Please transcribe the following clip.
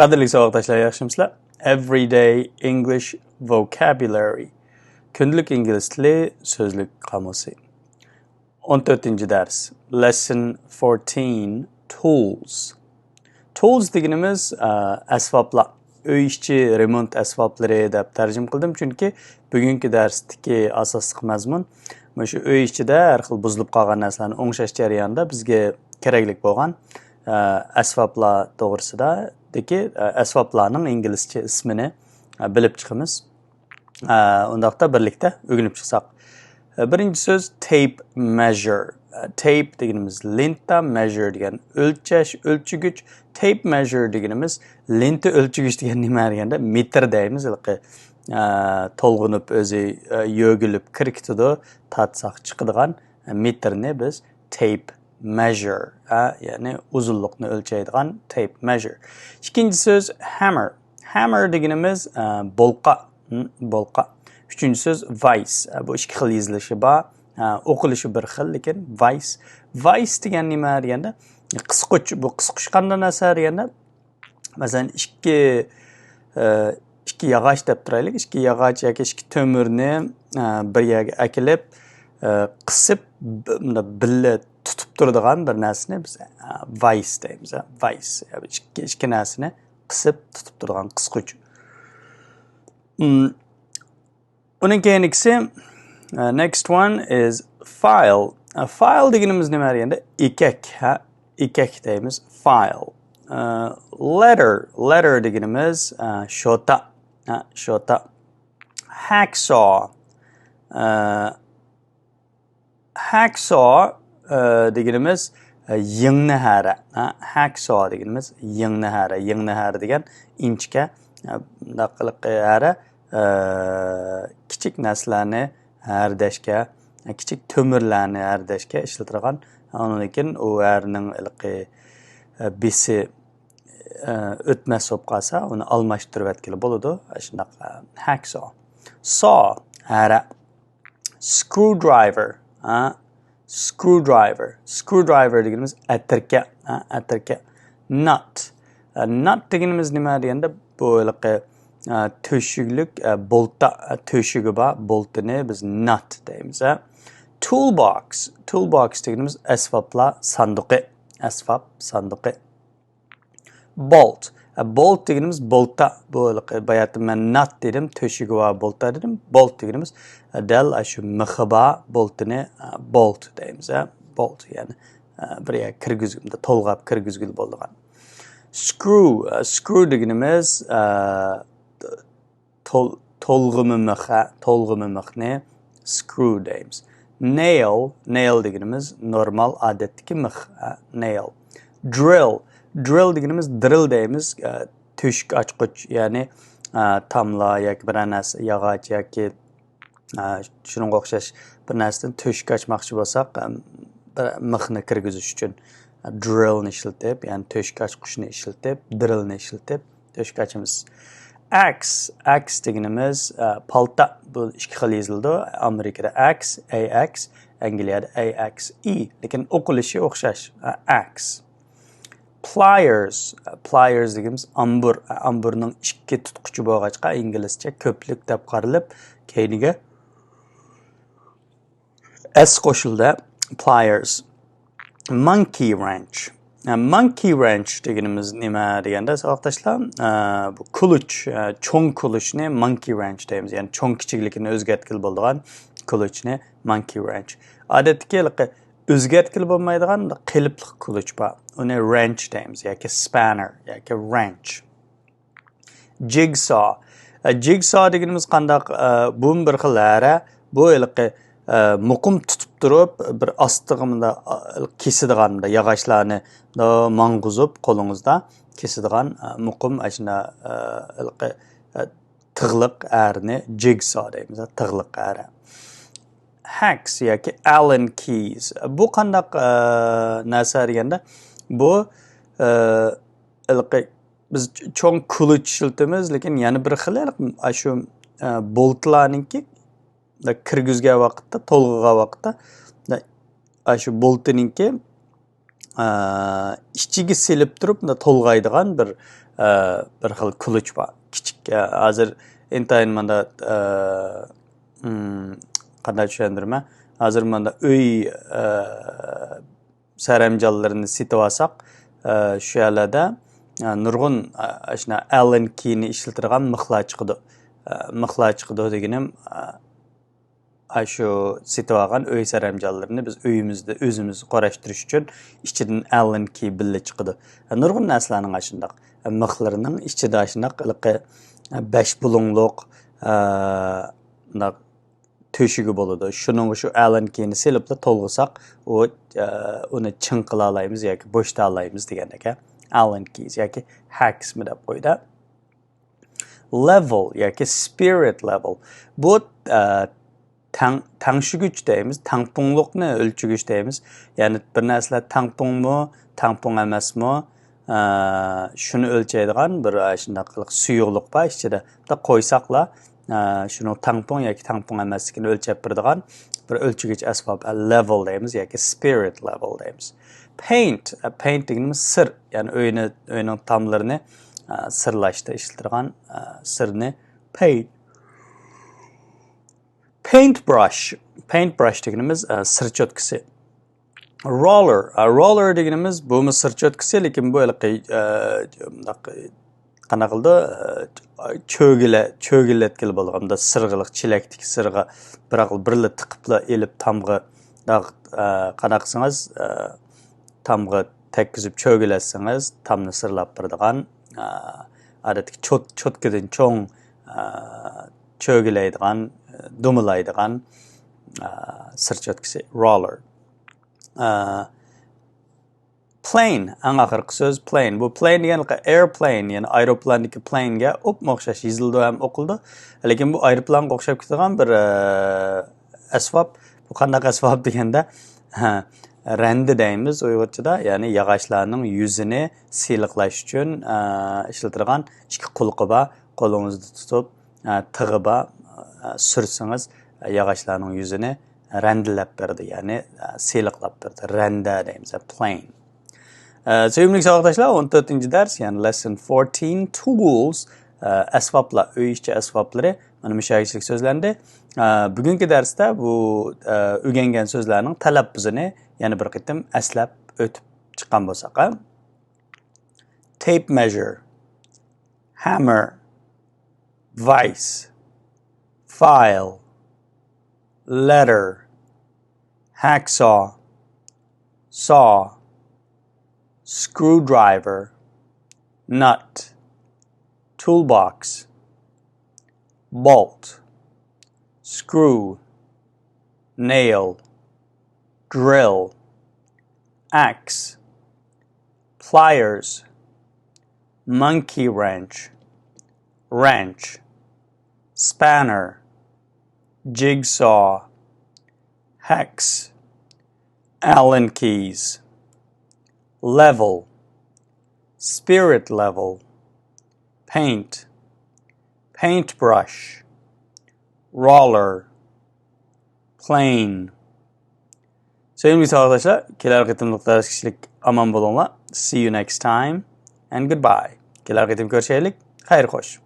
Qadrli savatdaşlar, yaxshimizlar? Everyday English vocabulary. Kundalik ingliz tili so'zlik qomusi. 14-dars. Lesson 14. Tools. Tools deganimiz asboblar. Uy ishchi remont asboblari deb tarjim qildim, chunki bugungi darsdagi asosiy mazmun shu uy ichida har xil buzilib qolgan narsalarni o'ngshash jarayonida bizga kerakli bo'lgan asboblar to'g'risida asboblarning inglizcha ismini bilib chiqamiz. Undaqda birlikda o'rganib chiqsak. Birinchi so'z tape measure. Tape deganimiz lenta, measure degan o'lchash, o'lchigich. Tape measure deganimiz lenta o'lchigich degan nima deganda metr deymiz. To'lg'inib o'zi yo'gilib kirkitidi, tatsak chiqadigan metrni biz tape measure, ya'ni uzunlikni o'lchaydigan tape measure. İkinci söz hammer. Hammer deganimiz bolqa, bolqa. Üçüncü söz vice. Bu ikki xil yozilishi bor, o'qilishi bir xil, lekin vice. Vice degan nima deganda qisquch. Bu qisquch qanday narsa deganda, masalan, ikki yog'och deb turaylik, ikki yog'och yoki ikki to'mirni bir yerga akilib qisib birga tutib turadigan bir narsani biz vice deymiz. Vice. Ikki narsani qisib tutib turadigan qisquch. Uning keyingisi, next one is file. File deganimiz nima deganda ekak, ekak deymiz. File. Letter. Letter deganimiz shota, shota. Hacksaw. Hacksaw deganimiz yingni hara. Hacksaw deganimiz yingni hara. Yingni hara degan inchka hara, kichik narsalarni hardashga, kichik to'mirlarni hardashga ishlatilgan. Lekin u harning besi o'tmas bo'lib qolsa, uni almashtirib atkili bo'ladi. Shunaqa hacksaw. Saw hara. Screwdriver. Screwdriver. Screwdriver deganimiz atirka, atirka. Nut. Nut deganimiz nima deganda bu to'shiglik bolta, to'shigi bor, boltini biz nut deymiz. Toolbox. Toolbox deganimiz asboblar sanduqi, asbob sanduqi. Bolt. Bolt deganimiz bolta. Bu bayatım men nut dedim, to'shigi bor bolta dedim. Bolt deganimiz dal shu mixi bor boltini bolt deymiz. Bolt, ya'ni bir yerga kirgizganda to'lg'ab kirgizgil bo'lgan. Screw. Screw deganimiz to'lg'imi mixni screw deymiz. Nail. Nail deganimiz normal odatdagi mix, nail. Drill. Drill deganimiz drill deymiz. To'shik ochqich, ya'ni tamla yoki bir narsa yog'och yoki shunga o'xshash bir narsadan to'shik ochmoqchi bo'lsak, bir mixni kirgizish uchun drillni ishlatib, ya'ni to'shik ochqichni ishlatib, drillni ishlatib to'shik ochamiz. Axe. Axe deganimiz palta. Bu ikki xil yoziladi. Amerikada axe, AX, Angliyada AXE, lekin o'qilishi o'xshash. Axe. Pliers. Pliers deganimiz ambur. Amburning ikki tutqichi bo'lg'achqa inglizcha ko'plik deb qaralib, keyiniga s qo'shildi. Pliers. Monkey wrench. Monkey wrench deganimiz nima deganda, savatdoshlar, bu kuluch, cho'ng kuluchni monkey wrench deymiz. Ya'ni cho'ng kichikligini o'zgartkil bo'ladigan kuluchni monkey wrench. Odatda o'zgartkil bo'lmaydigan qilibli kuluch bor. Uni wrench deymiz yoki spanner yoki wrench. Jigsaw. Jigsaw deganimiz qandaq bu bir xil hara, bu muqim tutib turib bir ostig'imda kesadigan yog'ochlarni mang'uzib qo'lingizda kesadigan muqim ashuna tig'liq arni jigsaw deymiz, tig'liq ara. Hacks yoki Allen keys. Bu qandaq narsa deganda, bu biz cho'ng kuluch ishlatamiz, lekin yana bir xil shu boltlarningki kirgizgan vaqtda, to'lg'igan vaqtda shu boltininki ichiga selib turib to'lg'aydigan bir bir xil kılıç var. Kichik. Hozir intayin manda qanday tushundirman? Hozir manda uy saramjallarini setib olsak, shu yerlarda nurg'un shuna Allen keyni ishlatilgan mixlar chiqadi. Mixlar chiqadi deganim shu setib olgan uy saramjallarini biz uyimizda o'zimiz qarashtirish uchun ichidan Allen key billa chiqadi. Nurg'un narsalarning shundoq mixlarining ichida shundoq 5 bulungliq töşügü boludu. Şunun şu Allen keyni selipla tolg'usak, uni chin qila olamiz yoki bo'shta olamiz degandek. Allen keys yoki hacks mi deb qo'ydi. Level yoki spirit level. Bu tangshugich deymiz, tangpungliqni o'lchigich deymiz. Ya'ni bir narsalar tangpungmi, tangpung emasmi, shuni o'lchaydigan bir shunday suyuqlik bor ichida. Bitta qo'ysaqlar şunu tangpung yoki tangpung emasligini o'lchab beradigan bir o'lchagich asbob level deymiz yoki spirit level deymiz. Paint deganimiz sir, ya'ni o'yning tomlarini sirlashda ishlatilgan sirni paintbrush deganimiz sir cho'tkisi. Roller deganimiz bu sir cho'tkisi, lekin bu qanaqildi cho'gilatgil bo'lganda sirg'iliq chelakdagi sirg'a birla tiqibla elib tamg'i qanaqsangiz tamg'i tekkizib cho'gilatsangiz tamni sirlab beradigan odatdagi cho'tkadan cho'ng cho'gilaydigan dumilaydigan sir cho'tkisi roller. Plane, eng oxirgi so'z plane. Bu plane degan airplane, ya'ni aeroplandagi plane'ga o'xshash yozildi ham o'qildi. Lekin bu aeroplanga o'xshab ketgan bir asbob. Bu qanday asbob deganda randa deymiz Uyg'urchada, ya'ni yog'ochlarning yuzini siyliqlash uchun ishlatilgan ikki qulqi bor. Qo'lingizda tutib, tig'i bor, sursangiz yog'ochlarning yuzini randalab berdi, ya'ni siyliqlab berdi. Randa deymiz, plane. Sevimli savoqdaşlar, 14-ders, yani lesson 14, tools, asboblar, uy ishchi asboblari, mana mushayichlik so'zlandi. Bugungi darsda bu o'rgangan so'zlarning talaffuzini yana bir qitim aslab o'tib chiqqan bo'lsak, tape measure, hammer, vice, file, letter, hacksaw, saw, screwdriver, nut, toolbox, bolt, screw, nail, drill, axe, pliers, monkey wrench, spanner, jigsaw, hex, Allen keys, level, spirit level, paintbrush, roller, plane. Sevgili arkadaşlar, kelar qitimliq dars kişilik aman bo'linglar. See you next time and goodbye. Kelar qitim ko'rishaylik. Xayr xo'sh.